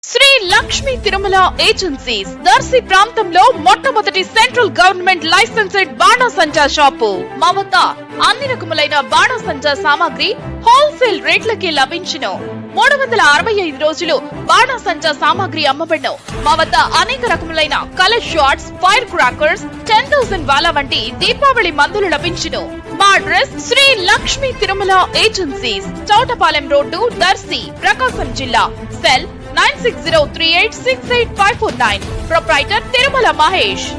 Shri Lakshmi Tirumala agencies Darsi ప్రాంతంలో మొట్టమొదటి central government licensed బాణాసంచా shop. మా వద్ద అన్ని రకములైన బాణాసంచా సామాగ్రి హోల్సేల్ రేట్లకి లభించును. 365 రోజులు బాణాసంచా సామాగ్రి అమ్మబడును. మా వద్ద అనేక రకములైన కలర్ షాట్స్, ఫైర్ క్రాకర్స్, 10,000 వాలా వంటి దీపావళి మందులు లభించును. మా address Sri Lakshmi Tirumala agencies, Chowtapalem road, Darsi, Prakasam జిల్లా. సెల్ 9603868549. ప్రొప్రైటర్ తిరుమల మహేష్.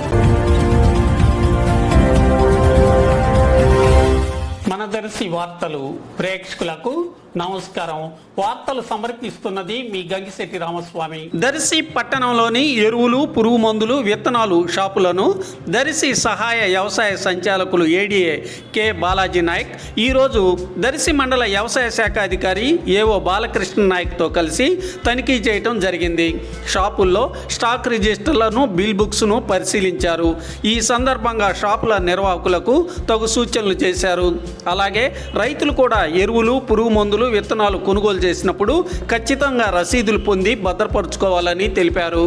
మన దర్శి వార్తలు ప్రేక్షకులకు నమస్కారం. వార్తలు సమర్పిస్తున్నది మీ గంగిశెట్టి రామస్వామి. దర్శి పట్టణంలోని ఎరువులు, పురుగు మందులు, విత్తనాలు షాపులను దర్శి సహాయ వ్యవసాయ సంచాలకులు ఏడీఏ కె బాలాజీ నాయక్ ఈరోజు దర్శి మండల వ్యవసాయ శాఖ అధికారి ఏవో బాలకృష్ణ నాయక్తో కలిసి తనిఖీ చేయటం జరిగింది. షాపుల్లో స్టాక్ రిజిస్టర్లను, బిల్ బుక్స్ను పరిశీలించారు. ఈ సందర్భంగా షాపుల నిర్వాహకులకు తగు సూచనలు చేశారు. అలాగే రైతులు కూడా ఎరువులు, పురుగు మందులు, విత్తనాలు కొనుగోలు చేసినప్పుడు ఖచ్చితంగా రసీదులు పొంది భద్రపరుచుకోవాలని తెలిపారు.